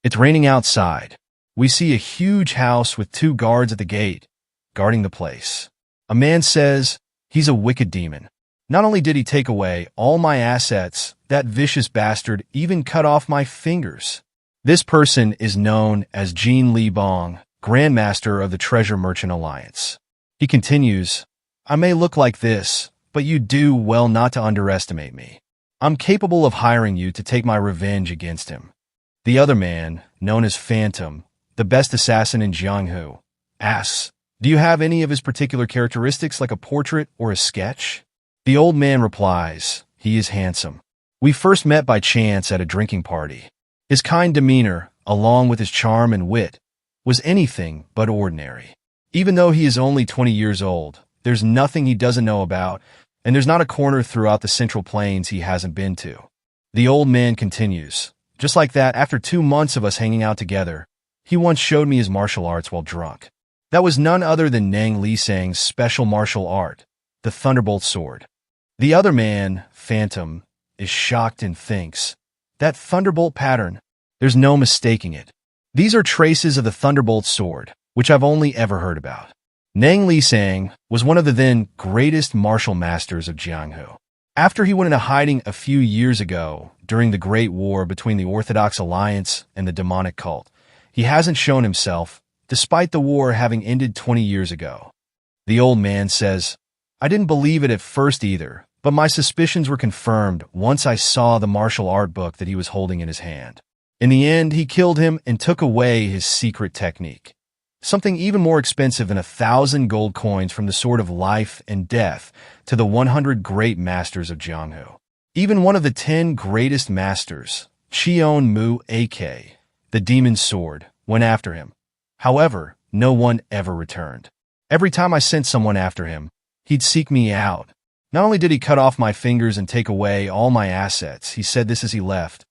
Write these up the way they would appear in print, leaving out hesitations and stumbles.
It's raining outside. We see a huge house with 2 guards at the gate, guarding the place. A man says, "He's a wicked demon. Not only did he take away all my assets, that vicious bastard even cut off my fingers." This person is known as Jin Li Bong, Grandmaster of the Treasure Merchant Alliance. He continues, "I may look like this, but you do well not to underestimate me. I'm capable of hiring you to take my revenge against him." The other man, known as Phantom, the best assassin in Jianghu, asks, "Do you have any of his particular characteristics like a portrait or a sketch?" The old man replies, "He is handsome. We first met by chance at a drinking party. His kind demeanor, along with his charm and wit, was anything but ordinary. Even though he is only 20 years old, there's nothing he doesn't know about, and there's not a corner throughout the Central Plains he hasn't been to." The old man continues, "Just like that, after 2 months of us hanging out together, he once showed me his martial arts while drunk. That was none other than Nang Lisang's special martial art, the Thunderbolt Sword." The other man, Phantom, is shocked and thinks, "That Thunderbolt pattern, there's no mistaking it. These are traces of the Thunderbolt Sword, which I've only ever heard about." Nang Lisang was one of the then greatest martial masters of Jianghu. After he went into hiding a few years ago during the Great War between the Orthodox Alliance and the demonic cult, he hasn't shown himself, despite the war having ended 20 years ago. The old man says, "I didn't believe it at first either, but my suspicions were confirmed once I saw the martial art book that he was holding in his hand. In the end, he killed him and took away his secret technique. Something even more expensive than 1,000 gold coins from the Sword of Life and Death to the 100 great masters of Jianghu. Even one of the 10 greatest masters, Qion Mu AK, the Demon's Sword, went after him. However, no one ever returned. Every time I sent someone after him, he'd seek me out. Not only did he cut off my fingers and take away all my assets, he said this as he left,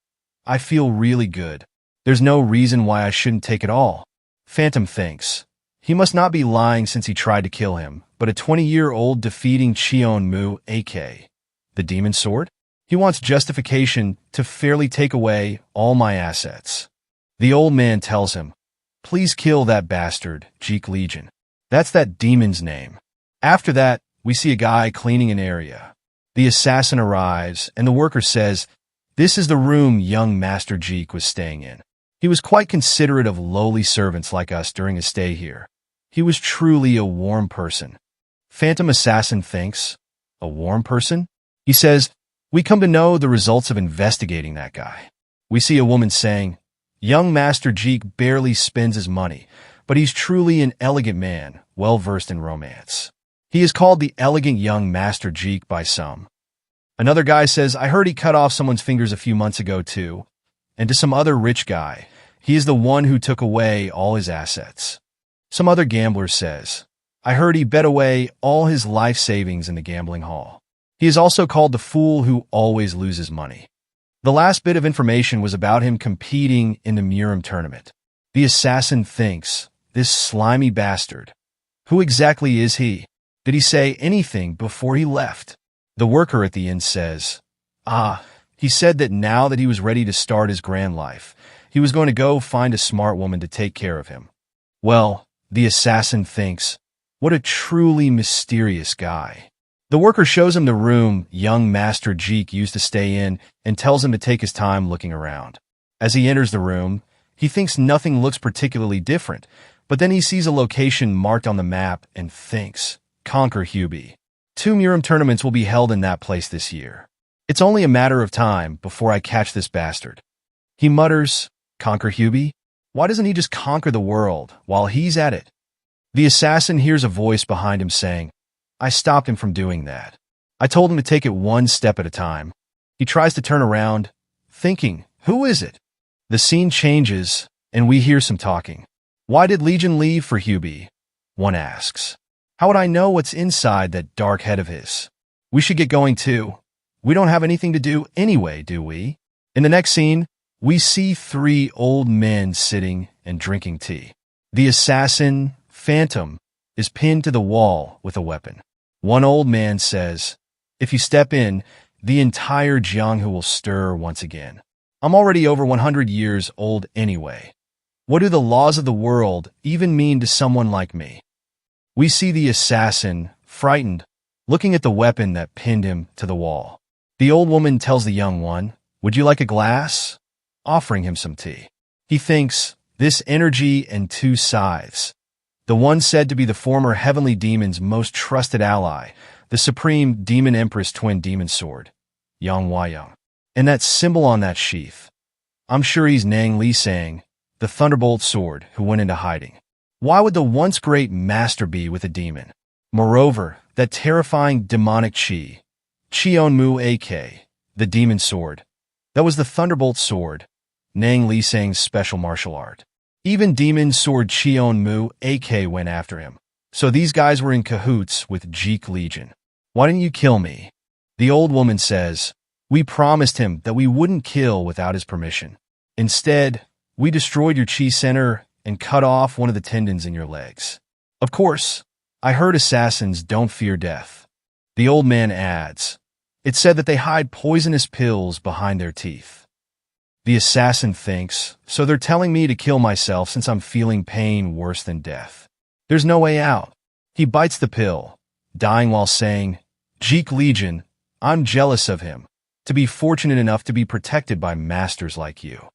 'I feel really good. There's no reason why I shouldn't take it all.'" Phantom thinks, he must not be lying since he tried to kill him, but a 20-year-old defeating Qion Mu AK, the Demon's Sword? He wants justification to fairly take away all my assets. The old man tells him, "Please kill that bastard, Jeek Legion. That's that demon's name." After that, we see a guy cleaning an area. The assassin arrives, and the worker says, "This is the room young Master Jeek was staying in. He was quite considerate of lowly servants like us during his stay here. He was truly a warm person." Phantom Assassin thinks, "A warm person?" He says, "We come to know the results of investigating that guy." We see a woman saying, "Young Master Jeek barely spends his money, but he's truly an elegant man, well-versed in romance. He is called the elegant young Master Jeek by some." Another guy says, "I heard he cut off someone's fingers a few months ago too." And to some other rich guy, "He is the one who took away all his assets." Some other gambler says, "I heard he bet away all his life savings in the gambling hall." He is also called the fool who always loses money. The last bit of information was about him competing in the Murim tournament. The assassin thinks, "This slimy bastard. Who exactly is he? Did he say anything before he left?" The worker at the inn says, He said that now that he was ready to start his grand life, he was going to go find a smart woman to take care of him." Well, the assassin thinks, what a truly mysterious guy. The worker shows him the room young Master Jeek used to stay in and tells him to take his time looking around. As he enters the room, he thinks nothing looks particularly different, but then he sees a location marked on the map and thinks, "Conquer Hubei. 2 Murim tournaments will be held in that place this year. It's only a matter of time before I catch this bastard." He mutters, "Conquer Hubei? Why doesn't he just conquer the world while he's at it?" The assassin hears a voice behind him saying, "I stopped him from doing that. I told him to take it one step at a time." He tries to turn around, thinking, "Who is it?" The scene changes, and we hear some talking. "Why did Legion leave for Hubei?" one asks. "How would I know what's inside that dark head of his? We should get going too. We don't have anything to do anyway, do we?" In the next scene, we see 3 old men sitting and drinking tea. The assassin, Phantom, is pinned to the wall with a weapon. One old man says, "If you step in, the entire Jianghu will stir once again." I'm already over 100 years old anyway. What do the laws of the world even mean to someone like me? We see the assassin, frightened, looking at the weapon that pinned him to the wall. The old woman tells the young one, "Would you like a glass?" offering him some tea. He thinks, this energy and two scythes. The one said to be the former heavenly demon's most trusted ally, the supreme demon empress twin demon sword, Yang Huayang. And that symbol on that sheath. I'm sure he's Nang Li Sang, the thunderbolt sword who went into hiding. Why would the once great master be with a demon? Moreover, that terrifying demonic Qi, Qion Mu AK, the demon sword, that was the thunderbolt sword, Nang Li Sang's special martial art. Even demon sword Qion Mu AK went after him. So these guys were in cahoots with Jeek Legion. Why didn't you kill me? The old woman says, we promised him that we wouldn't kill without his permission. Instead, we destroyed your Qi center and cut off one of the tendons in your legs. Of course, I heard assassins don't fear death. The old man adds, it said that they hide poisonous pills behind their teeth. The assassin thinks, so they're telling me to kill myself since I'm feeling pain worse than death. There's no way out. He bites the pill, dying while saying, Jeek Legion, I'm jealous of him, to be fortunate enough to be protected by masters like you.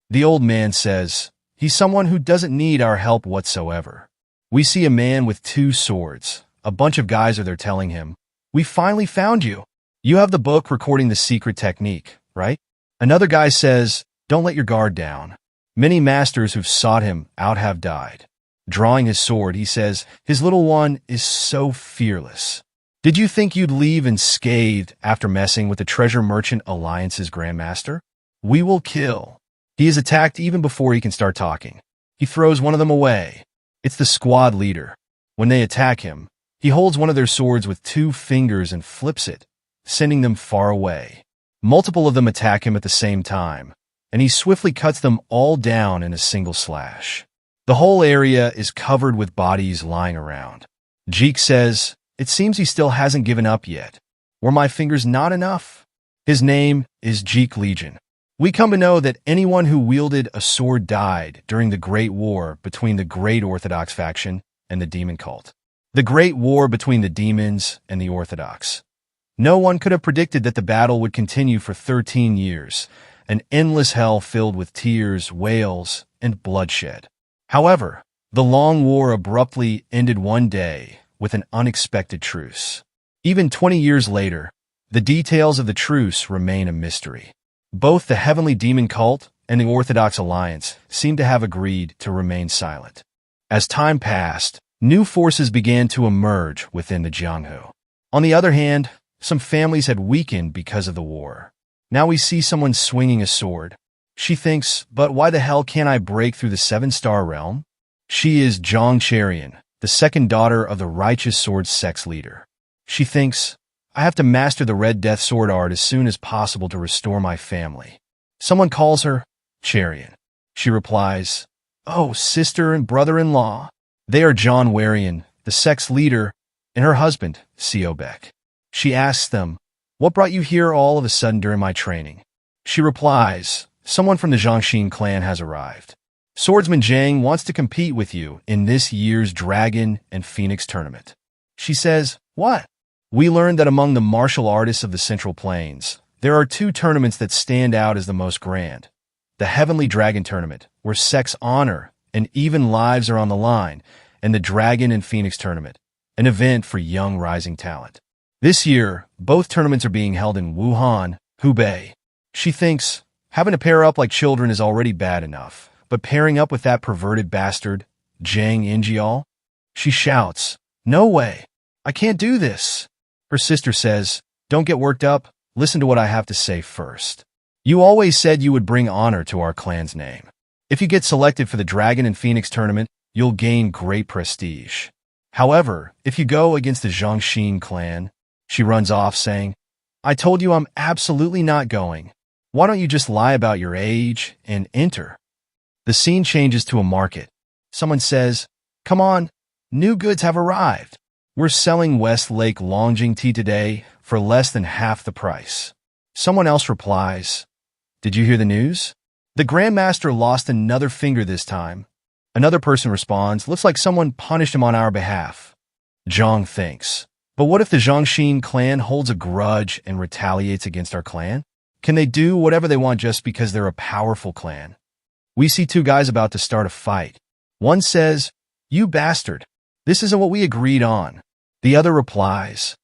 The old man says, he's someone who doesn't need our help whatsoever. We see a man with two swords. A bunch of guys are there telling him, we finally found you. You have the book recording the secret technique, right? Another guy says, don't let your guard down. Many masters who've sought him out have died. Drawing his sword, he says, his little one is so fearless. Did you think you'd leave unscathed after messing with the Treasure Merchant Alliance's Grandmaster? We will kill. He is attacked even before he can start talking. He throws one of them away. It's the squad leader. When they attack him, he holds one of their swords with two fingers and flips it, sending them far away. Multiple of them attack him at the same time, and he swiftly cuts them all down in a single slash. The whole area is covered with bodies lying around. Jeek says, it seems he still hasn't given up yet. Were my fingers not enough? His name is Jeek Legion. We come to know that anyone who wielded a sword died during the Great War between the Great Orthodox faction and the Demon Cult. The Great War between the demons and the Orthodox. No one could have predicted that the battle would continue for 13 years, an endless hell filled with tears, wails, and bloodshed. However, the long war abruptly ended one day with an unexpected truce. Even 20 years later, the details of the truce remain a mystery. Both the Heavenly Demon Cult and the Orthodox Alliance seem to have agreed to remain silent. As time passed, new forces began to emerge within the Jianghu. On the other hand, some families had weakened because of the war. Now we see someone swinging a sword. She thinks, but why the hell can't I break through the 7-star realm? She is Zhang Cherian, the second daughter of the Righteous Sword Sect's leader. She thinks, I have to master the Red Death sword art as soon as possible to restore my family. Someone calls her Cherian. She replies, oh, sister and brother-in-law. They are John Warian, the sect's leader, and her husband, Siobek. She asks them, what brought you here all of a sudden during my training? She replies, someone from the Zhangxin clan has arrived. Swordsman Zhang wants to compete with you in this year's Dragon and Phoenix tournament. She says, what? We learned that among the martial artists of the Central Plains, there are two tournaments that stand out as the most grand. The Heavenly Dragon Tournament, where sex honor and even lives are on the line, and the Dragon and Phoenix Tournament, an event for young rising talent. This year, both tournaments are being held in Wuhan, Hubei. She thinks, having to pair up like children is already bad enough, but pairing up with that perverted bastard, Zhang Injial? She shouts, no way, I can't do this. Her sister says, don't get worked up, listen to what I have to say first. You always said you would bring honor to our clan's name. If you get selected for the Dragon and Phoenix tournament, you'll gain great prestige. However, if you go against the Zhangxin clan, she runs off saying, I told you I'm absolutely not going. Why don't you just lie about your age and enter? The scene changes to a market. Someone says, come on, new goods have arrived. We're selling Westlake Longjing tea today for less than half the price. Someone else replies, Did you hear the news? The Grandmaster lost another finger this time. Another person responds, looks like someone punished him on our behalf. Zhang thinks, but what if the Zhangxin clan holds a grudge and retaliates against our clan? Can they do whatever they want just because they're a powerful clan? We see two guys about to start a fight. One says, "You bastard. This isn't what we agreed on." The other replies,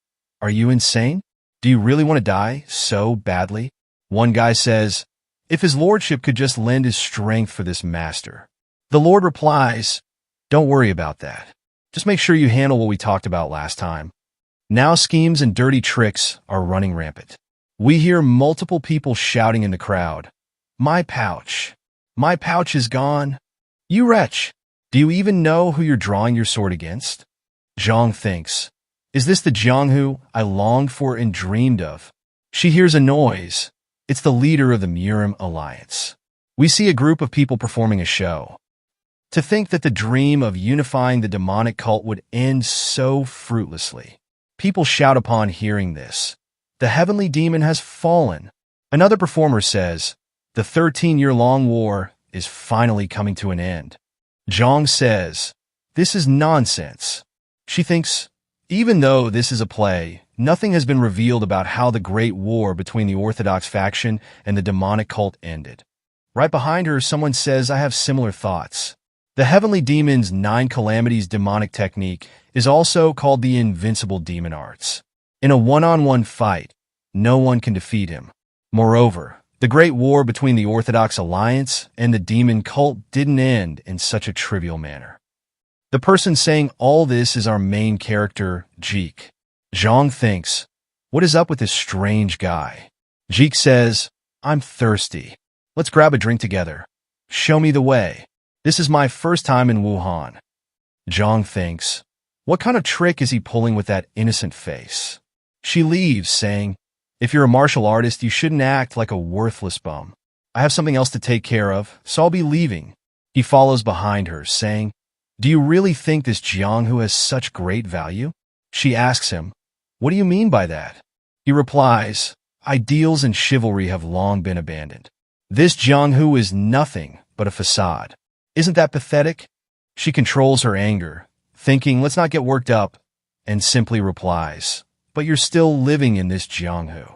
"Are you insane? Do you really want to die so badly?" One guy says, "If his lordship could just lend his strength for this master." The lord replies, "Don't worry about that. Just make sure you handle what we talked about last time." Now schemes and dirty tricks are running rampant. We hear multiple people shouting in the crowd, "My pouch! My pouch is gone! You wretch! Do you even know who you're drawing your sword against?" Zhang thinks, "Is this the Jianghu I longed for and dreamed of?" She hears a noise. It's the leader of the Murim Alliance. We see a group of people performing a show. To think that the dream of unifying the demonic cult would end so fruitlessly. People shout upon hearing this. The heavenly demon has fallen. Another performer says, the 13-year-long war is finally coming to an end. Zhang says, this is nonsense. She thinks, even though this is a play, nothing has been revealed about how the great war between the Orthodox faction and the demonic cult ended. Right behind her, someone says, I have similar thoughts. The heavenly demon's 9 calamities demonic technique is also called the invincible demon arts. In a one-on-one fight, no one can defeat him. Moreover, the great war between the Orthodox Alliance and the demon cult didn't end in such a trivial manner. The person saying all this is our main character, Jeek. Zhang thinks, what is up with this strange guy? Jeek says, I'm thirsty. Let's grab a drink together. Show me the way. This is my first time in Wuhan. Zhang thinks, what kind of trick is he pulling with that innocent face? She leaves, saying, if you're a martial artist, you shouldn't act like a worthless bum. I have something else to take care of, so I'll be leaving. He follows behind her, saying, do you really think this Jianghu has such great value? She asks him, what do you mean by that? He replies, ideals and chivalry have long been abandoned. This Jianghu is nothing but a facade. Isn't that pathetic? She controls her anger, thinking, let's not get worked up, and simply replies, but you're still living in this Jianghu.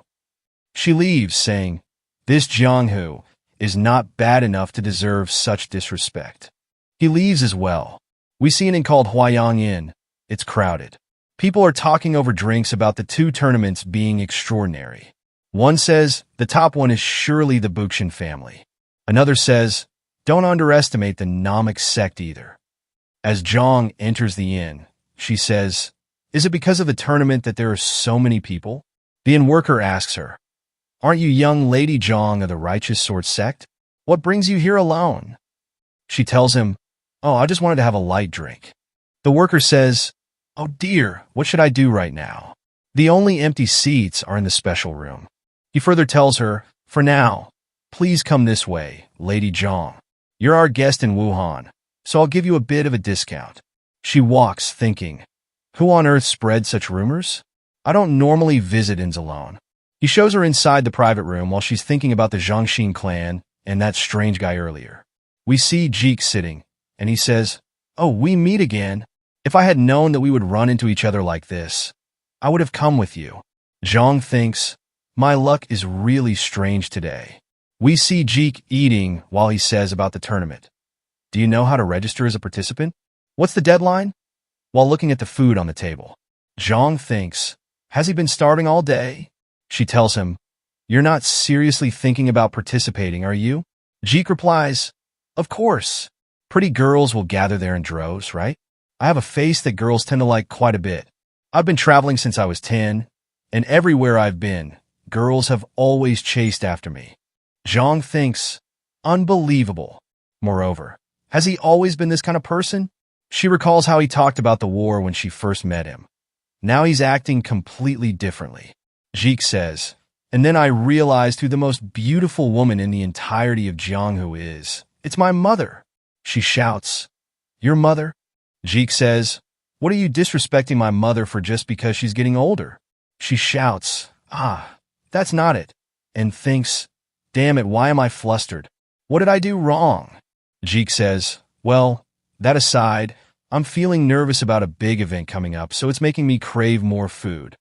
She leaves, saying, this Jianghu is not bad enough to deserve such disrespect. He leaves as well. We see an inn called Huayang Inn. It's crowded. People are talking over drinks about the 2 tournaments being extraordinary. One says, the top one is surely the Buxin family. Another says, don't underestimate the Namak sect either. As Zhang enters the inn, she says, is it because of the tournament that there are so many people? The inn worker asks her, aren't you young Lady Zhang of the Righteous Sword sect? What brings you here alone? She tells him, oh, I just wanted to have a light drink. The worker says, oh dear, what should I do right now? The only empty seats are in the special room. He further tells her, for now, please come this way, Lady Zhang. You're our guest in Wuhan, so I'll give you a bit of a discount. She walks, thinking, who on earth spread such rumors? I don't normally visit inns alone. He shows her inside the private room while she's thinking about the Zhangxin clan and that strange guy earlier. We see Jeek sitting, and he says, oh, we meet again. If I had known that we would run into each other like this, I would have come with you. Zhang thinks, my luck is really strange today. We see Jeek eating while he says about the tournament. Do you know how to register as a participant? What's the deadline? While looking at the food on the table. Zhang thinks, has he been starving all day? She tells him, you're not seriously thinking about participating, are you? Jeek replies, of course. Pretty girls will gather there in droves, right? I have a face that girls tend to like quite a bit. I've been traveling since I was 10, and everywhere I've been, girls have always chased after me. Zhang thinks, unbelievable. Moreover, has he always been this kind of person? She recalls how he talked about the war when she first met him. Now he's acting completely differently. Jeek says, and then I realized who the most beautiful woman in the entirety of Jianghu is. It's my mother. She shouts, your mother? Jeek says, what are you disrespecting my mother for just because she's getting older? She shouts, ah, that's not it, and thinks, Damn it, why am I flustered? What did I do wrong? Jeek says, well, that aside, I'm feeling nervous about a big event coming up, so it's making me crave more food.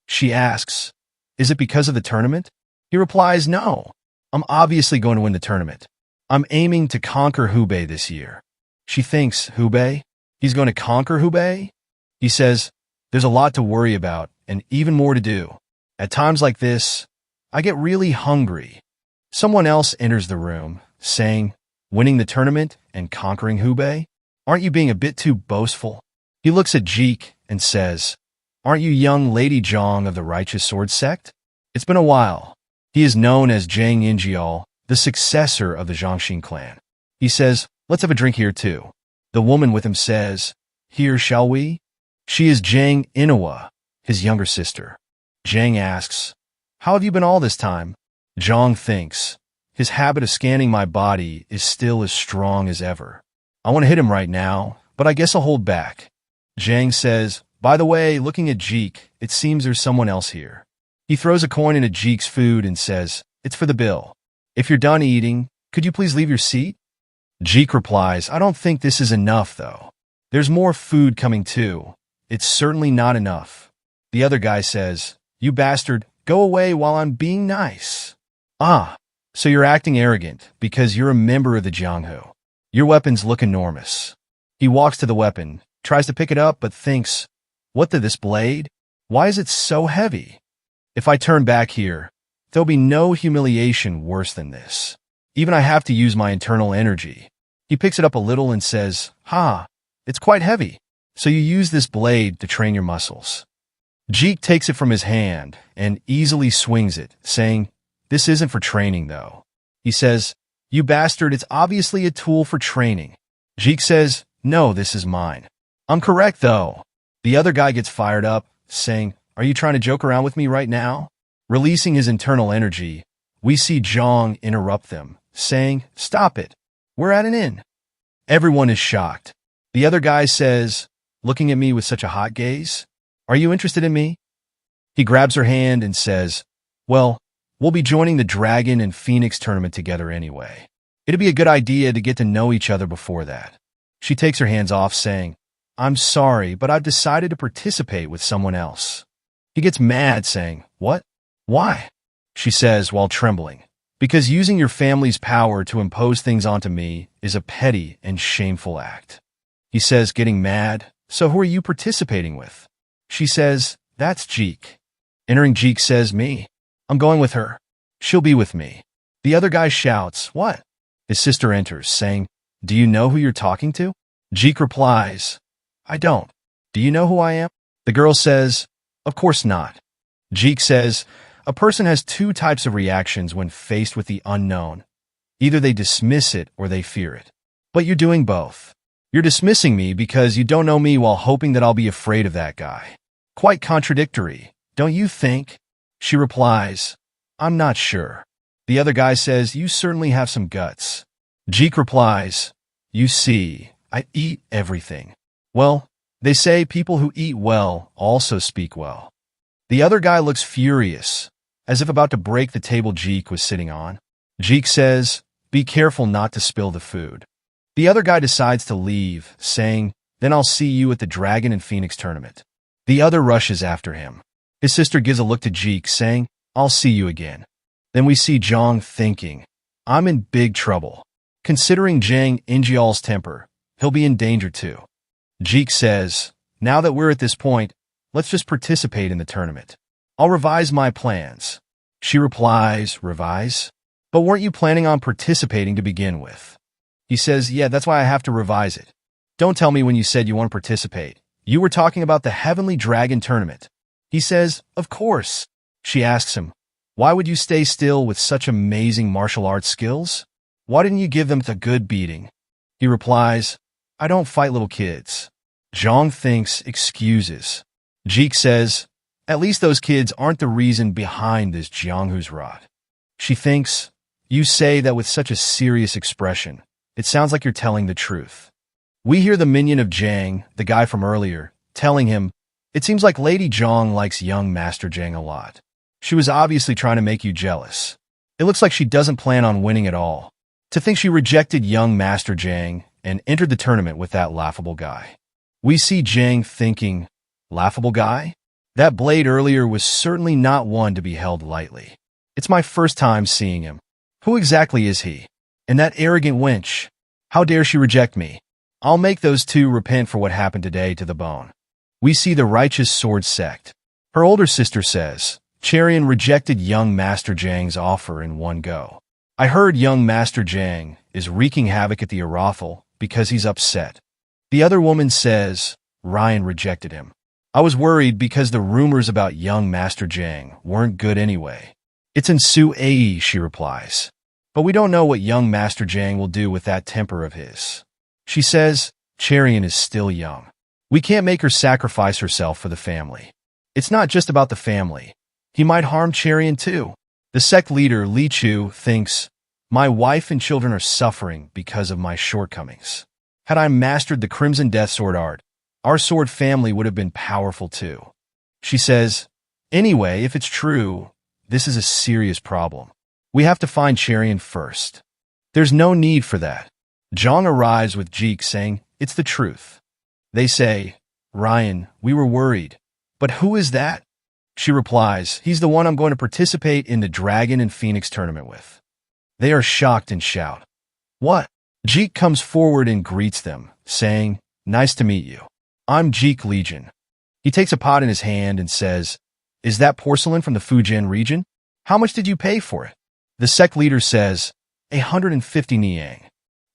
She asks, is it because of the tournament? He replies, no. I'm obviously going to win the tournament. I'm aiming to conquer Hubei this year. She thinks, Hubei? He's going to conquer Hubei? He says, there's a lot to worry about and even more to do. At times like this, I get really hungry. Someone else enters the room, saying, winning the tournament and conquering Hubei? Aren't you being a bit too boastful? He looks at Jeek and says, aren't you young Lady Zhang of the Righteous Sword sect? It's been a while. He is known as Zhang Injial, the successor of the Zhangxin clan. He says, let's have a drink here too. The woman with him says, here shall we? She is Zhang Inwa, his younger sister. Zhang asks, how have you been all this time? Zhang thinks, his habit of scanning my body is still as strong as ever. I want to hit him right now, but I guess I'll hold back. Zhang says, by the way, looking at Jeek, it seems there's someone else here. He throws a coin into Jeek's food and says, it's for the bill. If you're done eating, could you please leave your seat? Jeek replies, I don't think this is enough, though. There's more food coming too. It's certainly not enough. The other guy says, you bastard, go away while I'm being nice. Ah, so you're acting arrogant because you're a member of the Jianghu. Your weapons look enormous. He walks to the weapon, tries to pick it up, but thinks, what this blade? Why is it so heavy? If I turn back here, there'll be no humiliation worse than this. Even I have to use my internal energy. He picks it up a little and says, it's quite heavy. So you use this blade to train your muscles. Jeek takes it from his hand and easily swings it, saying, this isn't for training, though. He says, you bastard, it's obviously a tool for training. Jeek says, no, this is mine. I'm correct, though. The other guy gets fired up, saying, are you trying to joke around with me right now? Releasing his internal energy, we see Zhang interrupt them, saying, stop it. We're at an inn. Everyone is shocked. The other guy says, looking at me with such a hot gaze, are you interested in me? He grabs her hand and says, well, we'll be joining the Dragon and Phoenix tournament together anyway. It'd be a good idea to get to know each other before that. She takes her hands off, saying, I'm sorry, but I've decided to participate with someone else. He gets mad, saying, what? Why? She says while trembling, because using your family's power to impose things onto me is a petty and shameful act. He says, getting mad, so who are you participating with? She says, that's Jeek. Entering, Jeek says, me. I'm going with her. She'll be with me. The other guy shouts, what? His sister enters, saying, do you know who you're talking to? Jeek replies, I don't. Do you know who I am? The girl says, of course not. Jeek says, a person has two types of reactions when faced with the unknown. Either they dismiss it or they fear it. But you're doing both. You're dismissing me because you don't know me while hoping that I'll be afraid of that guy. Quite contradictory, don't you think? She replies, I'm not sure. The other guy says, you certainly have some guts. Jeek replies, you see, I eat everything. Well, they say people who eat well also speak well. The other guy looks furious, as if about to break the table Jeek was sitting on. Jeek says, be careful not to spill the food. The other guy decides to leave, saying, then I'll see you at the Dragon and Phoenix tournament. The other rushes after him. His sister gives a look to Jeek, saying, I'll see you again. Then we see Zhang thinking, I'm in big trouble. Considering Zhang Injial's temper, he'll be in danger too. Jeek says, now that we're at this point, let's just participate in the tournament. I'll revise my plans. She replies, revise? But weren't you planning on participating to begin with? He says, yeah, that's why I have to revise it. Don't tell me when you said you want to participate. You were talking about the Heavenly Dragon tournament. He says, of course. She asks him, why would you stay still with such amazing martial arts skills? Why didn't you give them a good beating? He replies, I don't fight little kids. Zhang thinks excuses. Jeek says, at least those kids aren't the reason behind this Jianghu's rot. She thinks, you say that with such a serious expression. It sounds like you're telling the truth. We hear the minion of Zhang, the guy from earlier, telling him, it seems like Lady Zhang likes young Master Zhang a lot. She was obviously trying to make you jealous. It looks like she doesn't plan on winning at all. To think she rejected young Master Jang and entered the tournament with that laughable guy. We see Jang thinking, laughable guy? That blade earlier was certainly not one to be held lightly. It's my first time seeing him. Who exactly is he? And that arrogant wench. How dare she reject me? I'll make those two repent for what happened today to the bone. We see the righteous sword sect. Her older sister says, Cherian rejected young Master Jang's offer in one go. I heard young Master Jang is wreaking havoc at the Arathal because he's upset. The other woman says, Ryan rejected him. I was worried because the rumors about young Master Jang weren't good anyway. It's in Su Ae, she replies. But we don't know what young Master Jang will do with that temper of his. She says, Cherian is still young. We can't make her sacrifice herself for the family. It's not just about the family. He might harm Cherian too. The sect leader, Li Chu, thinks, my wife and children are suffering because of my shortcomings. Had I mastered the Crimson Death Sword art, our sword family would have been powerful too. She says, anyway, if it's true, this is a serious problem. We have to find Cherian first. There's no need for that. Zhang arrives with Jeek saying, it's the truth. They say, Ryan, we were worried. But who is that? She replies, he's the one I'm going to participate in the Dragon and Phoenix tournament with. They are shocked and shout. What? Jeek comes forward and greets them, saying, nice to meet you. I'm Jeek Legion. He takes a pot in his hand and says, is that porcelain from the Fujian region? How much did you pay for it? The sect leader says, 150 Niang.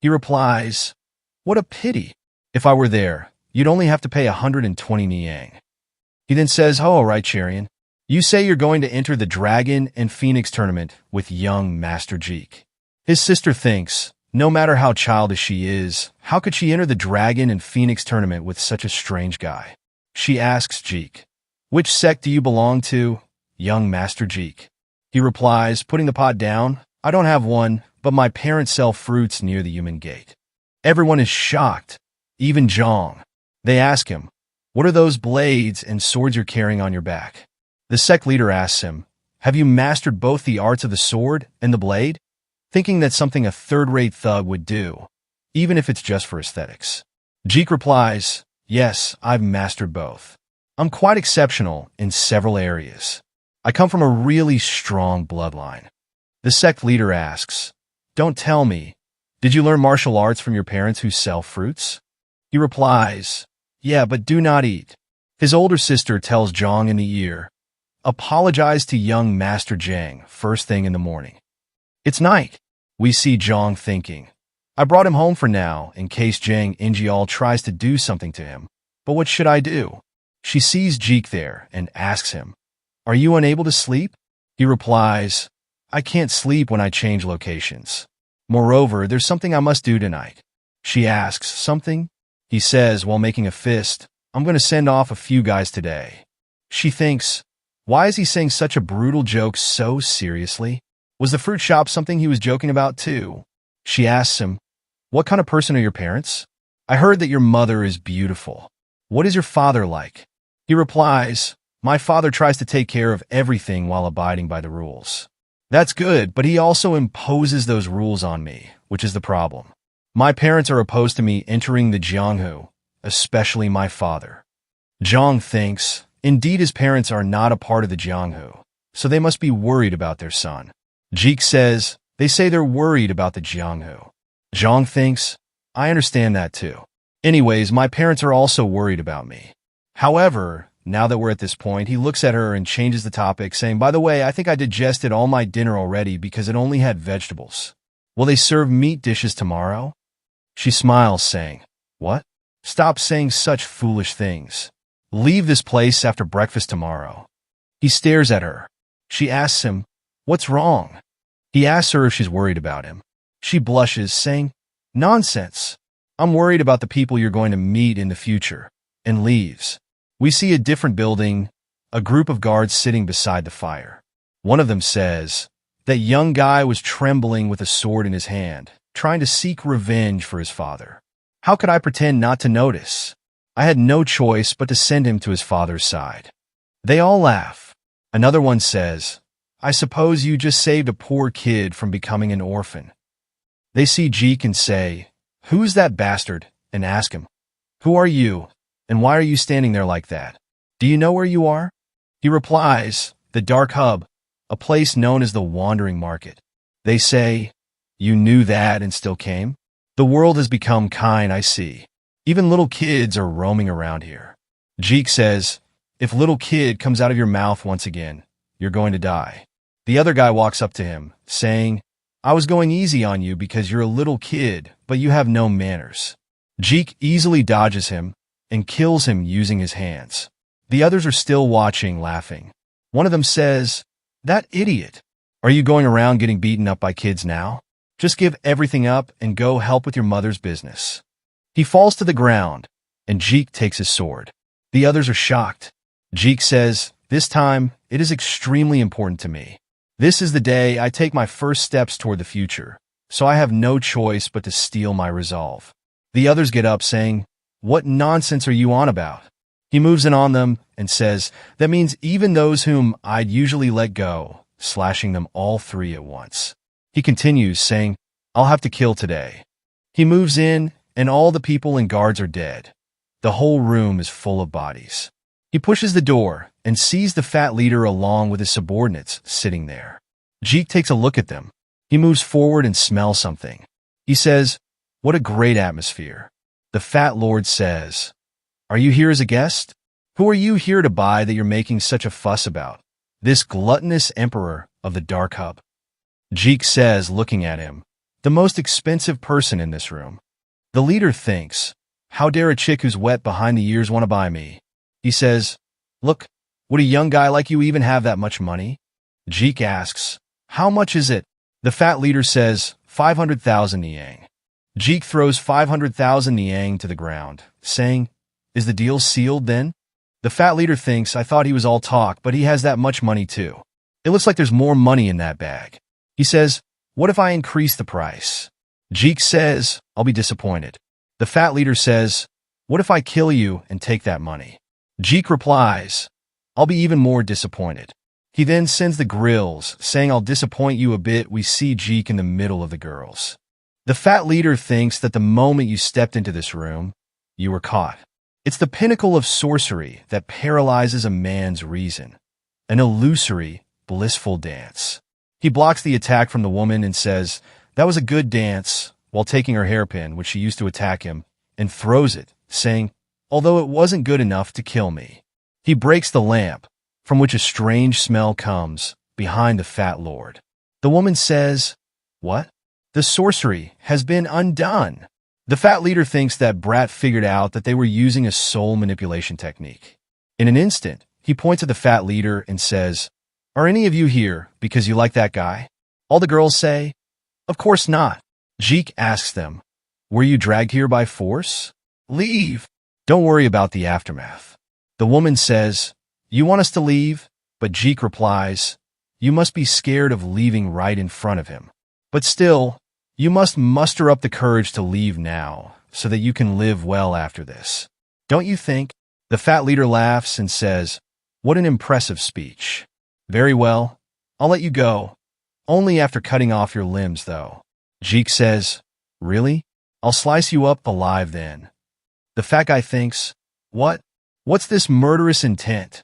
He replies, what a pity. If I were there, you'd only have to pay 120 Niang. He then says, oh, all right, Cherian. You say you're going to enter the Dragon and Phoenix tournament with young Master Jeek. His sister thinks, no matter how childish she is, how could she enter the Dragon and Phoenix tournament with such a strange guy? She asks Jeek, which sect do you belong to, young Master Jeek? He replies, putting the pot down, I don't have one, but my parents sell fruits near the human gate. Everyone is shocked, even Zhang. They ask him, what are those blades and swords you're carrying on your back? The sect leader asks him, have you mastered both the arts of the sword and the blade? Thinking that's something a third-rate thug would do, even if it's just for aesthetics. Jeek replies, yes, I've mastered both. I'm quite exceptional in several areas. I come from a really strong bloodline. The sect leader asks, don't tell me, did you learn martial arts from your parents who sell fruits? He replies, yeah, but do not eat. His older sister tells Zhang in the ear, apologize to young Master Jang first thing in the morning. It's night. We see Zhang thinking, I brought him home for now in case Jang Injial tries to do something to him, but what should I do? She sees Jeek there and asks him, are you unable to sleep? He replies, I can't sleep when I change locations. Moreover, there's something I must do tonight. She asks, something? He says while making a fist, I'm going to send off a few guys today. She thinks, why is he saying such a brutal joke so seriously? Was the fruit shop something he was joking about too? She asks him, what kind of person are your parents? I heard that your mother is beautiful. What is your father like? He replies, my father tries to take care of everything while abiding by the rules. That's good, but he also imposes those rules on me, which is the problem. My parents are opposed to me entering the Jianghu, especially my father. Zhang thinks, indeed his parents are not a part of the Jianghu, so they must be worried about their son. Jeek says, they say they're worried about the Jianghu. Zhang thinks, I understand that too. Anyways, my parents are also worried about me. However, now that we're at this point, he looks at her and changes the topic, saying, by the way, I think I digested all my dinner already because it only had vegetables. Will they serve meat dishes tomorrow? She smiles, saying, what? Stop saying such foolish things. Leave this place after breakfast tomorrow. He stares at her. She asks him, what's wrong? He asks her if she's worried about him. She blushes, saying, nonsense. I'm worried about the people you're going to meet in the future, and leaves. We see a different building, a group of guards sitting beside the fire. One of them says, that young guy was trembling with a sword in his hand, trying to seek revenge for his father. How could I pretend not to notice? I had no choice but to send him to his father's side. They all laugh. Another one says, I suppose you just saved a poor kid from becoming an orphan. They see Jeek and say, "Who's that bastard?" and ask him, "Who are you, and why are you standing there like that? Do you know where you are?" He replies, "The Dark Hub, a place known as the Wandering Market." They say, "You knew that and still came? The world has become kind, I see. Even little kids are roaming around here." Jeek says, "If little kid comes out of your mouth once again, you're going to die." The other guy walks up to him, saying, "I was going easy on you because you're a little kid, but you have no manners." Jeek easily dodges him and kills him using his hands. The others are still watching, laughing. One of them says, "That idiot. Are you going around getting beaten up by kids now? Just give everything up and go help with your mother's business." He falls to the ground, and Jeek takes his sword. The others are shocked. Jeek says, "This time, it is extremely important to me. This is the day I take my first steps toward the future, so I have no choice but to steel my resolve." The others get up, saying, "What nonsense are you on about?" He moves in on them and says, "That means even those whom I'd usually let go," slashing them all three at once. He continues, saying, "I'll have to kill today." He moves in, and all the people and guards are dead. The whole room is full of bodies. He pushes the door and sees the fat leader along with his subordinates sitting there. Jeek takes a look at them. He moves forward and smells something. He says, "What a great atmosphere." The fat lord says, "Are you here as a guest? Who are you here to buy that you're making such a fuss about? This gluttonous emperor of the Dark Hub." Jeek says, looking at him, "The most expensive person in this room." The leader thinks, "How dare a chick who's wet behind the ears want to buy me?" He says, "Look, would a young guy like you even have that much money?" Jeek asks, "How much is it?" The fat leader says, 500,000 niang. Jeek throws 500,000 niang to the ground, saying, "Is the deal sealed then?" The fat leader thinks, "I thought he was all talk, but he has that much money too. It looks like there's more money in that bag." He says, "What if I increase the price?" Jeek says, "I'll be disappointed." The fat leader says, "What if I kill you and take that money?" Jeek replies, "I'll be even more disappointed." He then sends the grills, saying, "I'll disappoint you a bit." We see Jeek in the middle of the girls. The fat leader thinks that the moment you stepped into this room, you were caught. It's the pinnacle of sorcery that paralyzes a man's reason. An illusory, blissful dance. He blocks the attack from the woman and says, "That was a good dance," while taking her hairpin, which she used to attack him, and throws it, saying, "Although it wasn't good enough to kill me." He breaks the lamp, from which a strange smell comes, behind the fat lord. The woman says, "What? The sorcery has been undone." The fat leader thinks that Brat figured out that they were using a soul manipulation technique. In an instant, he points at the fat leader and says, "Are any of you here because you like that guy?" All the girls say, "Of course not." Jeek asks them, "Were you dragged here by force? Leave. Don't worry about the aftermath." The woman says, "You want us to leave?" But Jeek replies, "You must be scared of leaving right in front of him. But still, you must muster up the courage to leave now, so that you can live well after this. Don't you think?" The fat leader laughs and says, "What an impressive speech. Very well, I'll let you go. Only after cutting off your limbs, though." Jeek says, "Really? I'll slice you up alive then." The fat guy thinks, What's this murderous intent?"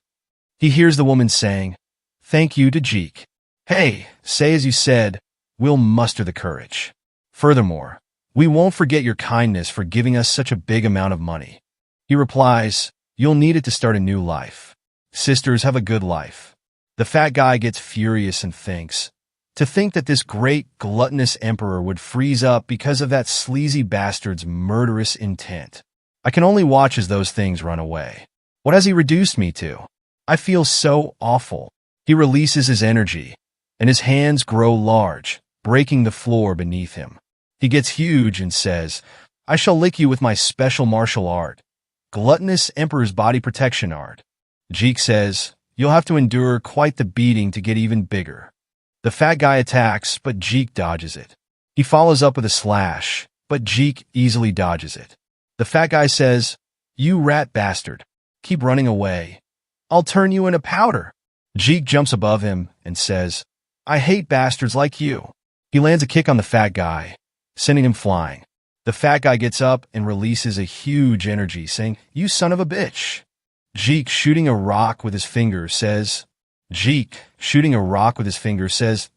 He hears the woman saying, "Thank you to Jeek. Hey, say as you said, we'll muster the courage. Furthermore, we won't forget your kindness for giving us such a big amount of money." He replies, "You'll need it to start a new life. Sisters, have a good life." The fat guy gets furious and thinks, to think that this great gluttonous emperor would freeze up because of that sleazy bastard's murderous intent. I can only watch as those things run away. What has he reduced me to? I feel so awful. He releases his energy, and his hands grow large, breaking the floor beneath him. He gets huge and says, "I shall lick you with my special martial art, gluttonous emperor's body protection art." Jeek says, "You'll have to endure quite the beating to get even bigger." The fat guy attacks, but Jeek dodges it. He follows up with a slash, but Jeek easily dodges it. The fat guy says, "You rat bastard. Keep running away. I'll turn you into powder." Jeek jumps above him and says, I hate bastards like you. He lands a kick on the fat guy, sending him flying. The fat guy gets up and releases a huge energy, saying, You son of a bitch. Jeek, shooting a rock with his finger, says,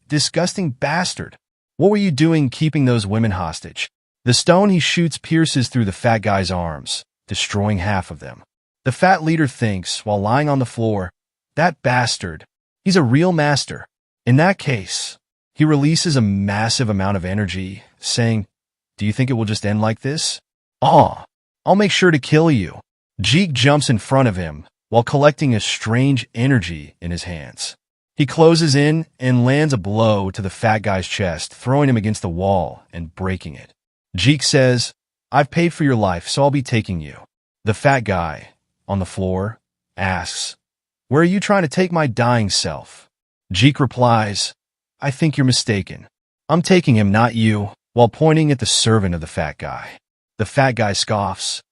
Disgusting bastard. What were you doing keeping those women hostage? The stone he shoots pierces through the fat guy's arms, destroying half of them. The fat leader thinks, while lying on the floor, that bastard, he's a real master. In that case, he releases a massive amount of energy, saying, Do you think it will just end like this? I'll make sure to kill you. Jeek jumps in front of him while collecting a strange energy in his hands. He closes in and lands a blow to the fat guy's chest, throwing him against the wall and breaking it. Jeek says, I've paid for your life, so I'll be taking you. The fat guy, on the floor, asks, Where are you trying to take my dying self? Jeek replies, I think you're mistaken. I'm taking him, not you, while pointing at the servant of the fat guy. The fat guy scoffs,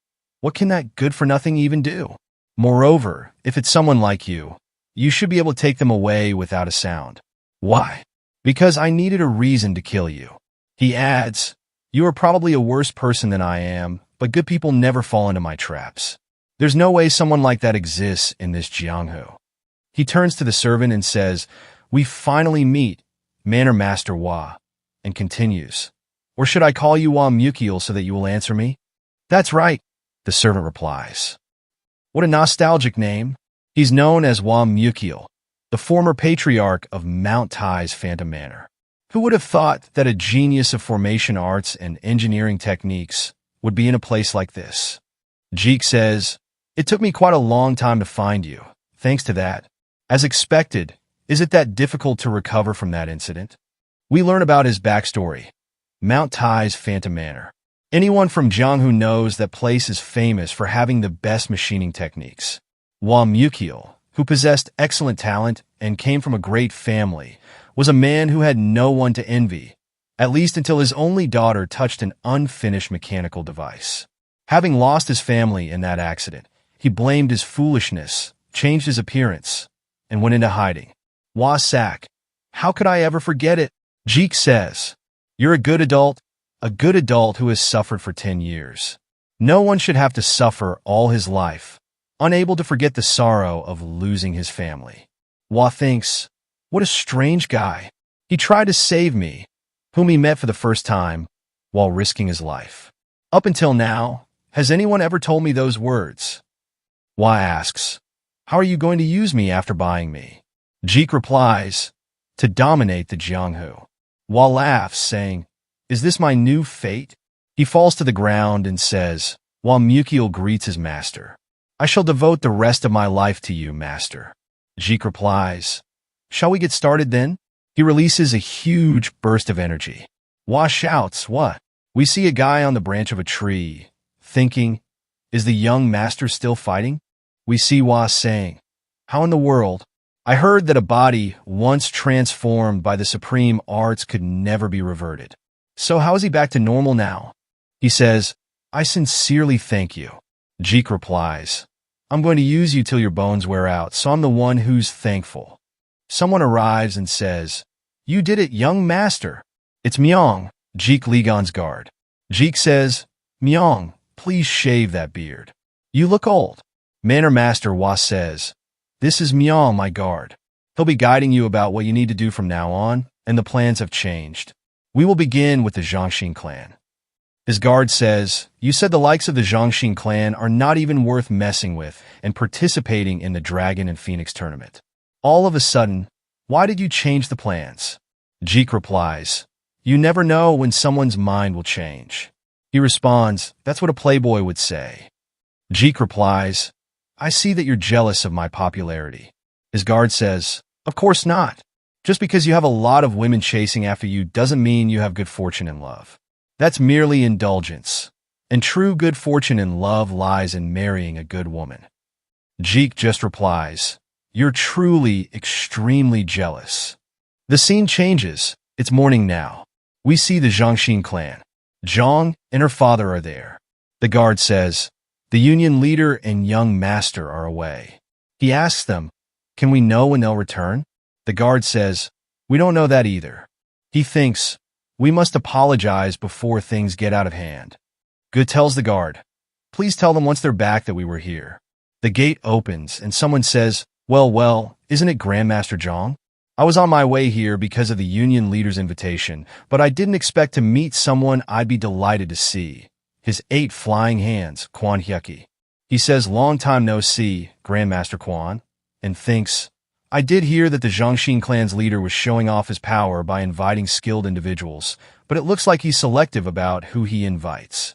What can that good-for-nothing even do? Moreover, if it's someone like you, you should be able to take them away without a sound. Why? Because I needed a reason to kill you. He adds, You are probably a worse person than I am, but good people never fall into my traps. There's no way someone like that exists in this Jianghu. He turns to the servant and says, We finally meet, Manor Master Hua, and continues, Or should I call you Hua Mukiel so that you will answer me? That's right, the servant replies. What a nostalgic name. He's known as Hua Mukiel, the former patriarch of Mount Tai's Phantom Manor. Who would have thought that a genius of formation arts and engineering techniques would be in a place like this? Jeek says, It took me quite a long time to find you. Thanks to that. As expected, is it that difficult to recover from that incident? We learn about his backstory. Mount Tai's Phantom Manor. Anyone from Jianghu knows that place is famous for having the best machining techniques. Hua Mukiel, who possessed excellent talent and came from a great family, was a man who had no one to envy, at least until his only daughter touched an unfinished mechanical device. Having lost his family in that accident, he blamed his foolishness, changed his appearance, and went into hiding. Hua Sak, how could I ever forget it? Jeek says, You're a good adult who has suffered for 10 years. No one should have to suffer all his life, unable to forget the sorrow of losing his family. Hua thinks, What a strange guy. He tried to save me, whom he met for the first time, while risking his life. Up until now, has anyone ever told me those words? Hua asks, How are you going to use me after buying me? Jeek replies, To dominate the Jianghu. Hua laughs, saying, Is this my new fate? He falls to the ground and says, while Mukiel greets his master, I shall devote the rest of my life to you, master. Jeek replies, Shall we get started then? He releases a huge burst of energy. Hua shouts, What? We see a guy on the branch of a tree, thinking, Is the young master still fighting? We see Hua saying, How in the world? I heard that a body once transformed by the supreme arts could never be reverted. So how is he back to normal now? He says, I sincerely thank you. Jeek replies, I'm going to use you till your bones wear out, so I'm the one who's thankful. Someone arrives and says, You did it, young master. It's Myong, Jeek Ligon's guard. Jeek says, Myong, please shave that beard. You look old. Manor Master Hua says, This is Myong, my guard. He'll be guiding you about what you need to do from now on, and the plans have changed. We will begin with the Zhangxin clan. His guard says, You said the likes of the Zhangxin clan are not even worth messing with and participating in the Dragon and Phoenix tournament. All of a sudden, why did you change the plans? Jeek replies, You never know when someone's mind will change. He responds, That's what a playboy would say. Jeek replies, I see that you're jealous of my popularity. His guard says, Of course not. Just because you have a lot of women chasing after you doesn't mean you have good fortune in love. That's merely indulgence. And true good fortune in love lies in marrying a good woman. Jeek just replies, You're truly extremely jealous. The scene changes. It's morning now. We see the Zhangxin clan. Zhang and her father are there. The guard says, The union leader and young master are away. He asks them, Can we know when they'll return? The guard says, we don't know that either. He thinks, we must apologize before things get out of hand. Good tells the guard, please tell them once they're back that we were here. The gate opens and someone says, well, isn't it Grandmaster Zhang? I was on my way here because of the union leader's invitation, but I didn't expect to meet someone I'd be delighted to see. His 8 flying hands, Quan Hyuki. He says, long time no see, Grandmaster Quan, and thinks, I did hear that the Zhongxin clan's leader was showing off his power by inviting skilled individuals, but it looks like he's selective about who he invites.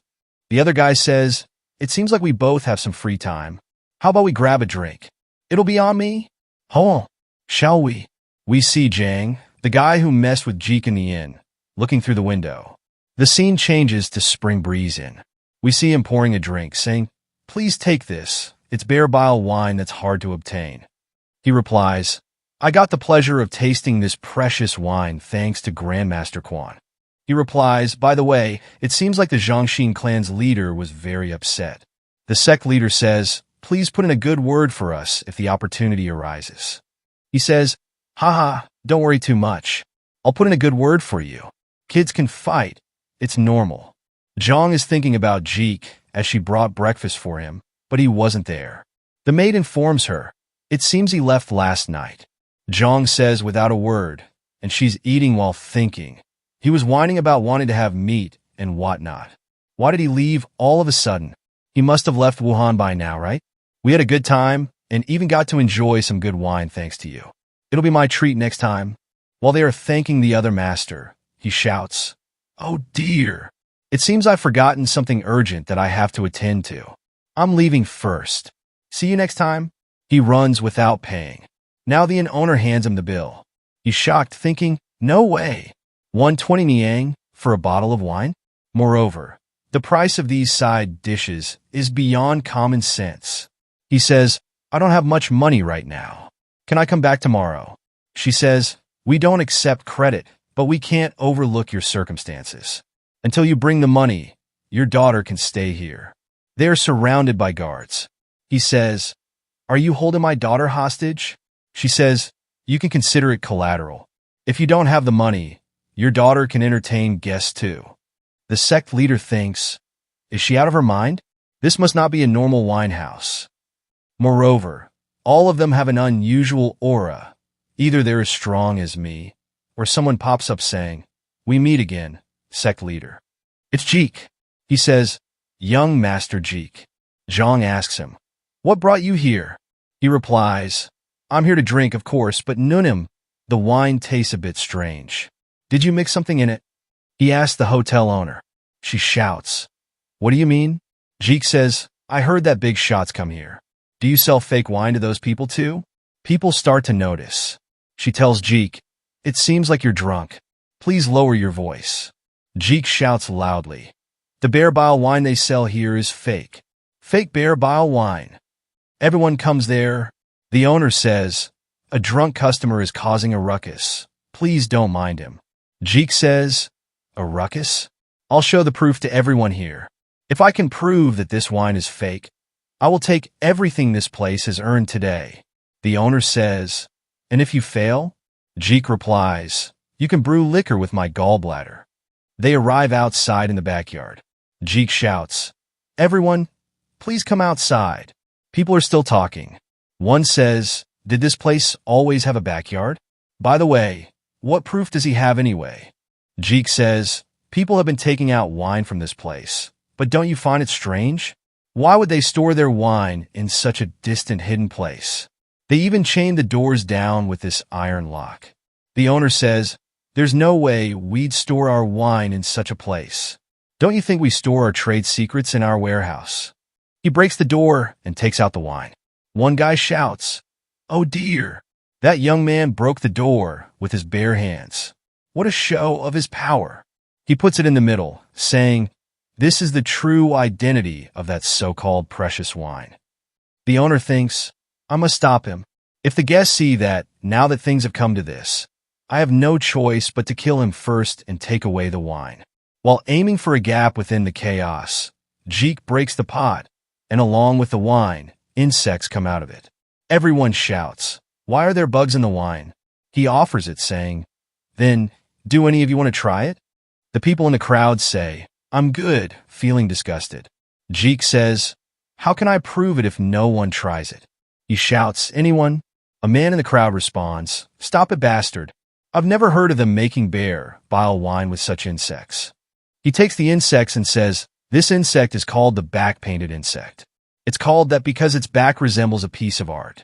The other guy says, it seems like we both have some free time. How about we grab a drink? It'll be on me? Oh, shall we? We see Zhang, the guy who messed with Jeek in the inn, looking through the window. The scene changes to Spring Breeze Inn. We see him pouring a drink, saying, please take this. It's bear bile wine that's hard to obtain. He replies, I got the pleasure of tasting this precious wine thanks to Grandmaster Quan. He replies, by the way, it seems like the Zhongxin clan's leader was very upset. The sect leader says, please put in a good word for us if the opportunity arises. He says, haha, don't worry too much. I'll put in a good word for you. Kids can fight. It's normal. Zhang is thinking about Jeek as she brought breakfast for him, but he wasn't there. The maid informs her, it seems he left last night. Zhang says without a word, and she's eating while thinking. He was whining about wanting to have meat and whatnot. Why did he leave all of a sudden? He must have left Wuhan by now, right? We had a good time and even got to enjoy some good wine thanks to you. It'll be my treat next time. While they are thanking the other master, he shouts, oh dear. It seems I've forgotten something urgent that I have to attend to. I'm leaving first. See you next time. He runs without paying. Now the inn owner hands him the bill. He's shocked, thinking, no way. 120 niang for a bottle of wine? Moreover, the price of these side dishes is beyond common sense. He says, I don't have much money right now. Can I come back tomorrow? She says, we don't accept credit, but we can't overlook your circumstances. Until you bring the money, your daughter can stay here. They are surrounded by guards. He says, are you holding my daughter hostage? She says, you can consider it collateral. If you don't have the money, your daughter can entertain guests too. The sect leader thinks, is she out of her mind? This must not be a normal wine house. Moreover, all of them have an unusual aura. Either they're as strong as me, or someone pops up saying, we meet again, sect leader. It's Jeek. He says, young Master Jeek. Zhang asks him, what brought you here? He replies, I'm here to drink, of course, but Nunim, the wine tastes a bit strange. Did you mix something in it? He asks the hotel owner. She shouts, what do you mean? Jeek says, I heard that big shots come here. Do you sell fake wine to those people too? People start to notice. She tells Jeek, it seems like you're drunk. Please lower your voice. Jeek shouts loudly. The bear bile wine they sell here is fake. Fake bear bile wine. Everyone comes there. The owner says, a drunk customer is causing a ruckus. Please don't mind him. Jeek says, a ruckus? I'll show the proof to everyone here. If I can prove that this wine is fake, I will take everything this place has earned today. The owner says, and if you fail? Jeek replies, you can brew liquor with my gallbladder. They arrive outside in the backyard. Jeek shouts, everyone, please come outside. People are still talking. One says, did this place always have a backyard? By the way, what proof does he have anyway? Jeek says, people have been taking out wine from this place, but don't you find it strange? Why would they store their wine in such a distant hidden place? They even chained the doors down with this iron lock. The owner says, there's no way we'd store our wine in such a place. Don't you think we store our trade secrets in our warehouse? He breaks the door and takes out the wine. One guy shouts, oh dear. That young man broke the door with his bare hands. What a show of his power. He puts it in the middle, saying, this is the true identity of that so-called precious wine. The owner thinks, I must stop him. If the guests see that, now that things have come to this, I have no choice but to kill him first and take away the wine. While aiming for a gap within the chaos, Jeek breaks the pot, and along with the wine, insects come out of it. Everyone shouts, Why are there bugs in the wine? He offers it, saying, Then, do any of you want to try it? The people in the crowd say, I'm good, feeling disgusted. Jeek says, How can I prove it if no one tries it? He shouts, Anyone? A man in the crowd responds, Stop it, bastard. I've never heard of them making beer, bile wine with such insects. He takes the insects and says, This insect is called the back-painted insect. It's called that because its back resembles a piece of art.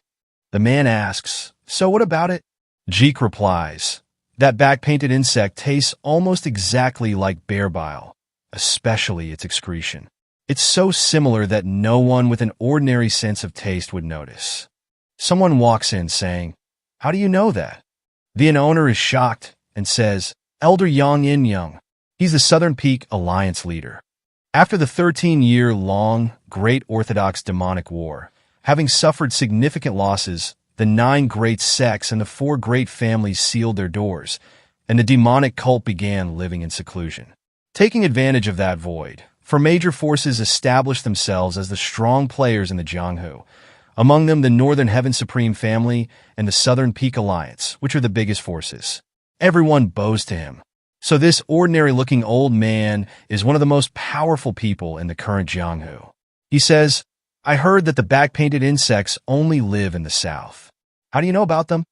The man asks, So what about it? Jeek replies, That back-painted insect tastes almost exactly like bear bile, especially its excretion. It's so similar that no one with an ordinary sense of taste would notice. Someone walks in saying, How do you know that? The inn owner is shocked and says, Elder Yang In Young. He's the Southern Peak Alliance leader. After the 13-year-long Great Orthodox Demonic War, having suffered significant losses, the 9 great sects and the 4 great families sealed their doors, and the demonic cult began living in seclusion. Taking advantage of that void, 4 major forces established themselves as the strong players in the Jianghu, among them the Northern Heaven Supreme Family and the Southern Peak Alliance, which are the biggest forces. Everyone bows to him. So this ordinary-looking old man is one of the most powerful people in the current Jianghu. He says, I heard that the back-painted insects only live in the south. How do you know about them?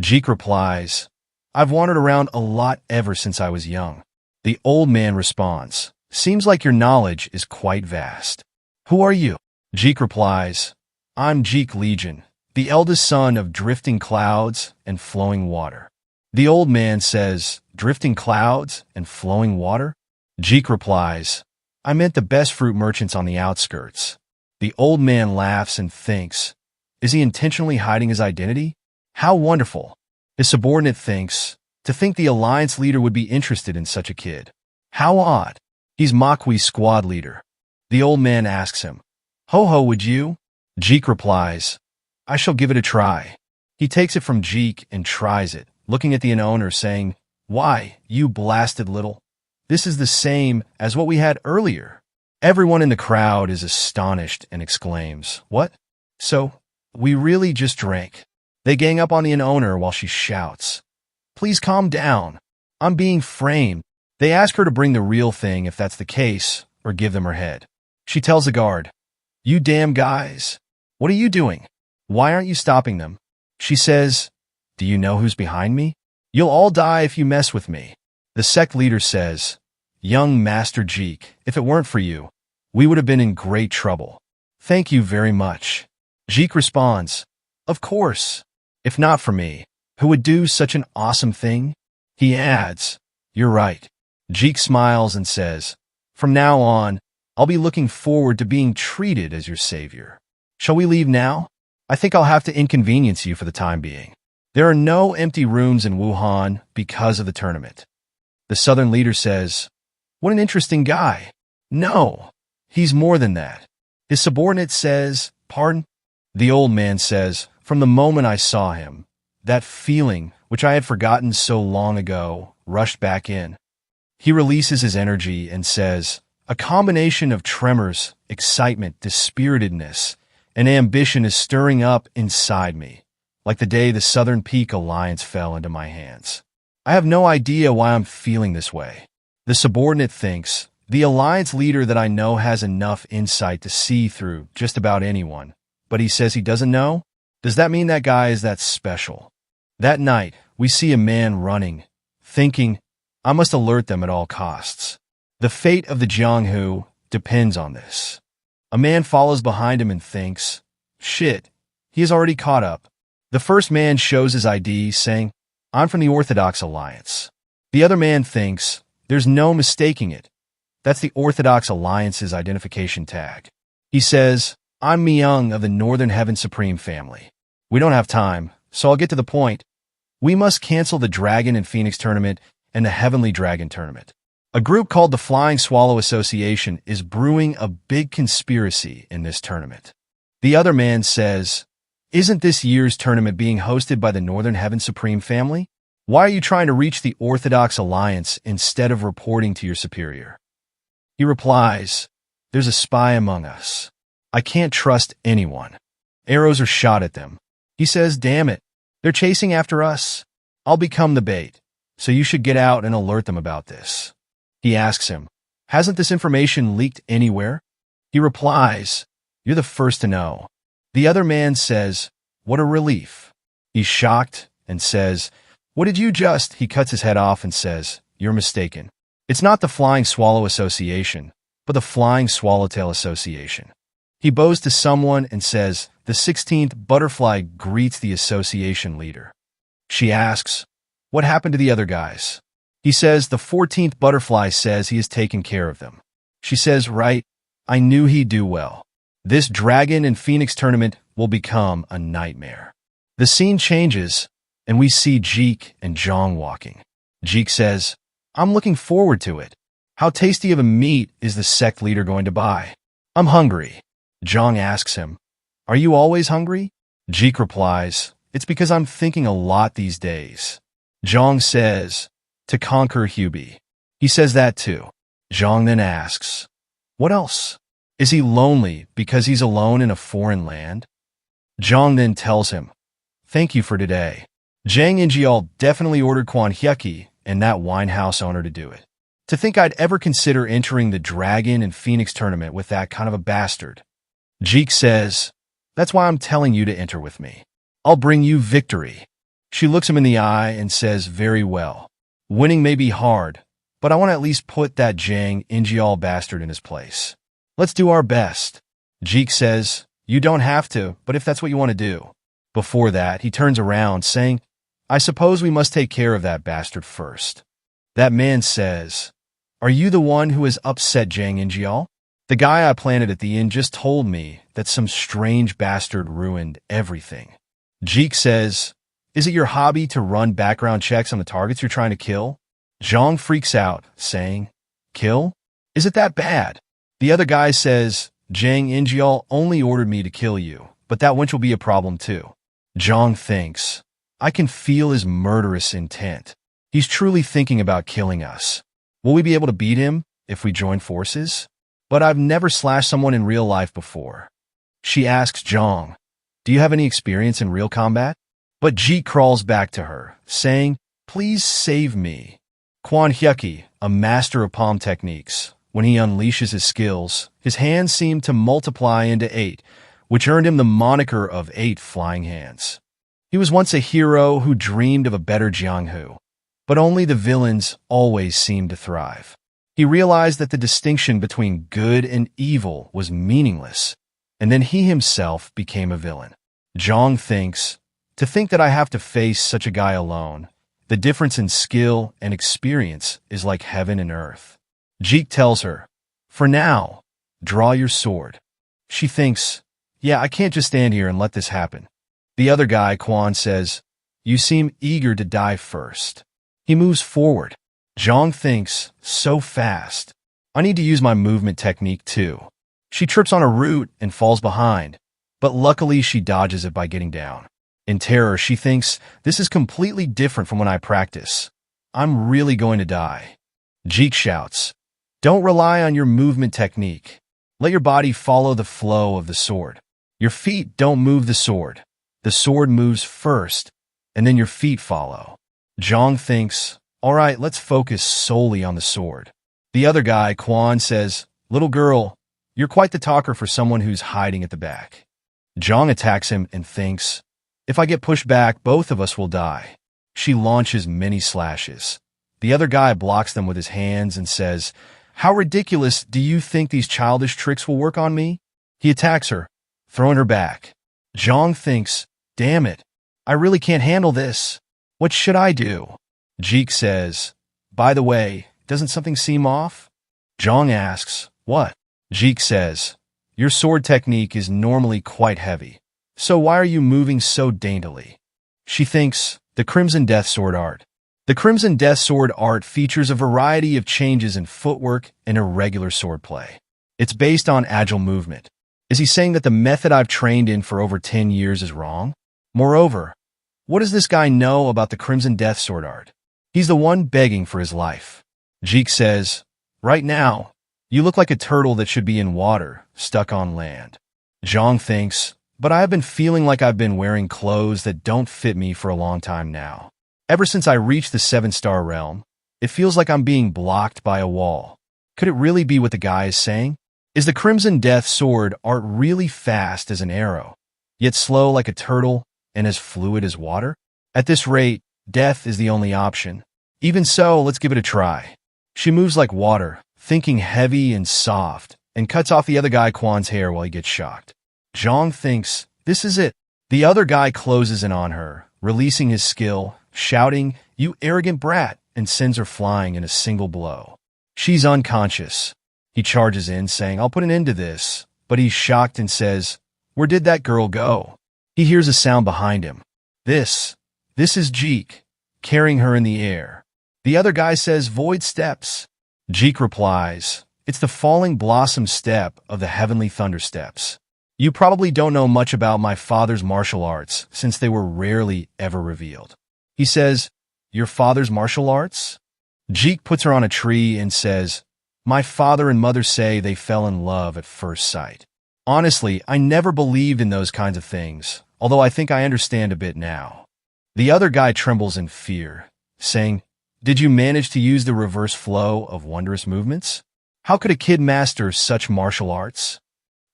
Jeek replies, I've wandered around a lot ever since I was young. The old man responds, Seems like your knowledge is quite vast. Who are you? Jeek replies, I'm Jeek Legion, the eldest son of drifting clouds and flowing water. The old man says, Drifting clouds and flowing water? Jeek replies, I meant the best fruit merchants on the outskirts. The old man laughs and thinks, Is he intentionally hiding his identity? How wonderful. His subordinate thinks, To think the alliance leader would be interested in such a kid. How odd. He's Maqui's squad leader. The old man asks him, Ho-ho, would you? Jeek replies, I shall give it a try. He takes it from Jeek and tries it, looking at the inn owner saying, Why, you blasted little. This is the same as what we had earlier. Everyone in the crowd is astonished and exclaims, What? So, we really just drank. They gang up on the inn owner while she shouts, Please calm down. I'm being framed. They ask her to bring the real thing if that's the case, or give them her head. She tells the guard, You damn guys. What are you doing? Why aren't you stopping them? She says, Do you know who's behind me? You'll all die if you mess with me. The sect leader says, Young Master Jeek, if it weren't for you, we would have been in great trouble. Thank you very much. Jeek responds, Of course. If not for me, who would do such an awesome thing? He adds, You're right. Jeek smiles and says, From now on, I'll be looking forward to being treated as your savior. Shall we leave now? I think I'll have to inconvenience you for the time being. There are no empty rooms in Wuhan because of the tournament. The Southern leader says, What an interesting guy. No, he's more than that. His subordinate says, Pardon? The old man says, From the moment I saw him, that feeling, which I had forgotten so long ago, rushed back in. He releases his energy and says, A combination of tremors, excitement, dispiritedness, and ambition is stirring up inside me, like the day the Southern Peak Alliance fell into my hands. I have no idea why I'm feeling this way. The subordinate thinks, the Alliance leader that I know has enough insight to see through just about anyone, but he says he doesn't know? Does that mean that guy is that special? That night, we see a man running, thinking, I must alert them at all costs. The fate of the Jianghu depends on this. A man follows behind him and thinks, Shit, he has already caught up. The first man shows his ID, saying, I'm from the Orthodox Alliance. The other man thinks, There's no mistaking it. That's the Orthodox Alliance's identification tag. He says, I'm Myung of the Northern Heaven Supreme Family. We don't have time, so I'll get to the point. We must cancel the Dragon and Phoenix tournament and the Heavenly Dragon tournament. A group called the Flying Swallow Association is brewing a big conspiracy in this tournament. The other man says, Isn't this year's tournament being hosted by the Northern Heaven Supreme Family? Why are you trying to reach the Orthodox Alliance instead of reporting to your superior? He replies, There's a spy among us. I can't trust anyone. Arrows are shot at them. He says, Damn it, They're chasing after us. I'll become the bait, so you should get out and alert them about this. He asks him, hasn't this information leaked anywhere? He replies, you're the first to know. The other man says, what a relief. He's shocked and says, what did you just? He cuts his head off and says, you're mistaken. It's not the Flying Swallow Association, but the Flying Swallowtail Association. He bows to someone and says, the 16th butterfly greets the association leader. She asks, what happened to the other guys? He says, the 14th butterfly says he has taken care of them. She says, right, I knew he'd do well. This dragon and phoenix tournament will become a nightmare. The scene changes, and we see Jeek and Jong walking. Jeek says, I'm looking forward to it. How tasty of a meat is the sect leader going to buy? I'm hungry. Jong asks him, are you always hungry? Jeek replies, it's because I'm thinking a lot these days. Jong says, to conquer Hubie. He says that too. Jong then asks, what else? Is he lonely because he's alone in a foreign land? Jong then tells him, thank you for today. Jang Injial definitely ordered Quan Hyuki and that winehouse owner to do it. To think I'd ever consider entering the Dragon and Phoenix tournament with that kind of a bastard. Jeek says, that's why I'm telling you to enter with me. I'll bring you victory. She looks him in the eye and says, very well. Winning may be hard, but I want to at least put that Jang Injial bastard in his place. Let's do our best. Jeek says, you don't have to, but if that's what you want to do. Before that, he turns around, saying, I suppose we must take care of that bastard first. That man says, are you the one who has upset Jang Injial? The guy I planted at the inn just told me that some strange bastard ruined everything. Jeek says, is it your hobby to run background checks on the targets you're trying to kill? Jong freaks out, saying, kill? Is it that bad? The other guy says, Jang Injial only ordered me to kill you, but that wench will be a problem too. Jong thinks, I can feel his murderous intent. He's truly thinking about killing us. Will we be able to beat him if we join forces? But I've never slashed someone in real life before. She asks Jong, do you have any experience in real combat? But Jeek crawls back to her, saying, please save me. Quan Hyuki, a master of palm techniques, when he unleashes his skills, his hands seem to multiply into 8, which earned him the moniker of 8 Flying Hands. He was once a hero who dreamed of a better Jianghu, but only the villains always seemed to thrive. He realized that the distinction between good and evil was meaningless, and then he himself became a villain. Jong thinks, to think that I have to face such a guy alone, the difference in skill and experience is like heaven and earth. Jeek tells her, for now, draw your sword. She thinks, yeah, I can't just stand here and let this happen. The other guy, Quan, says, you seem eager to die first. He moves forward. Jong thinks, so fast. I need to use my movement technique too. She trips on a root and falls behind, but luckily she dodges it by getting down. In terror, she thinks, this is completely different from when I practice. I'm really going to die. Jeek shouts, don't rely on your movement technique. Let your body follow the flow of the sword. Your feet don't move the sword. The sword moves first, and then your feet follow. Jong thinks, all right, let's focus solely on the sword. The other guy, Quan, says, little girl, you're quite the talker for someone who's hiding at the back. Jong attacks him and thinks, if I get pushed back, both of us will die. She launches many slashes. The other guy blocks them with his hands and says, how ridiculous do you think these childish tricks will work on me? He attacks her, throwing her back. Jong thinks, damn it, I really can't handle this. What should I do? Jeek says, by the way, doesn't something seem off? Jong asks, what? Jeek says, your sword technique is normally quite heavy, so why are you moving so daintily? She thinks, the Crimson Death Sword art. The Crimson Death Sword art features a variety of changes in footwork and irregular swordplay. It's based on agile movement. Is he saying that the method I've trained in for over 10 years is wrong? Moreover, what does this guy know about the Crimson Death Sword art? He's the one begging for his life. Jeek says, right now, you look like a turtle that should be in water, stuck on land. Jong thinks, but I have been feeling like I've been wearing clothes that don't fit me for a long time now. Ever since I reached the 7-star realm, it feels like I'm being blocked by a wall. Could it really be what the guy is saying? Is the Crimson Death sword art really fast as an arrow, yet slow like a turtle and as fluid as water? At this rate, death is the only option. Even so, let's give it a try. She moves like water, thinking heavy and soft, and cuts off the other guy Kwan's hair while he gets shocked. Zhang thinks, this is it. The other guy closes in on her, releasing his skill, shouting, "You arrogant brat," and sends her flying in a single blow. She's unconscious. He charges in, saying, "I'll put an end to this," but he's shocked and says, "Where did that girl go?" He hears a sound behind him. This is Jeek, carrying her in the air. The other guy says, "Void steps." Jeek replies, "It's the falling blossom step of the heavenly thunder steps. You probably don't know much about my father's martial arts, since they were rarely ever revealed." He says, "Your father's martial arts?" Jeek puts her on a tree and says, "My father and mother say they fell in love at first sight. Honestly, I never believed in those kinds of things, although I think I understand a bit now." The other guy trembles in fear, saying, "Did you manage to use the reverse flow of wondrous movements? How could a kid master such martial arts?"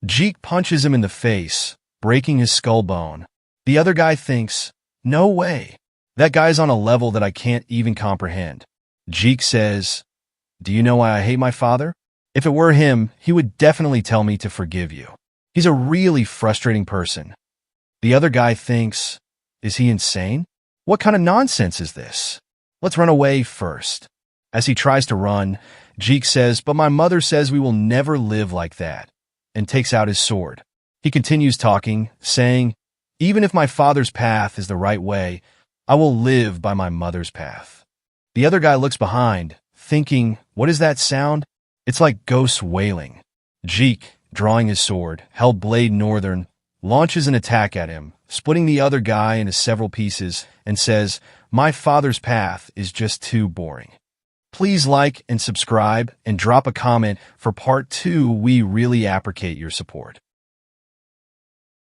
Jeek punches him in the face, breaking his skull bone. The other guy thinks, "No way. That guy's on a level that I can't even comprehend." Jeek says, "Do you know why I hate my father? If it were him, he would definitely tell me to forgive you. He's a really frustrating person." The other guy thinks, "Is he insane? What kind of nonsense is this? Let's run away first." As he tries to run, Jeek says, "But my mother says we will never live like that," and takes out his sword. He continues talking, saying, "Even if my father's path is the right way, I will live by my mother's path." The other guy looks behind, thinking, "What is that sound? It's like ghosts wailing." Jeek, drawing his sword, held blade northern, launches an attack at him, splitting the other guy into several pieces, and says, "My father's path is just too boring." Please like and subscribe and drop a comment for part 2. We really appreciate your support.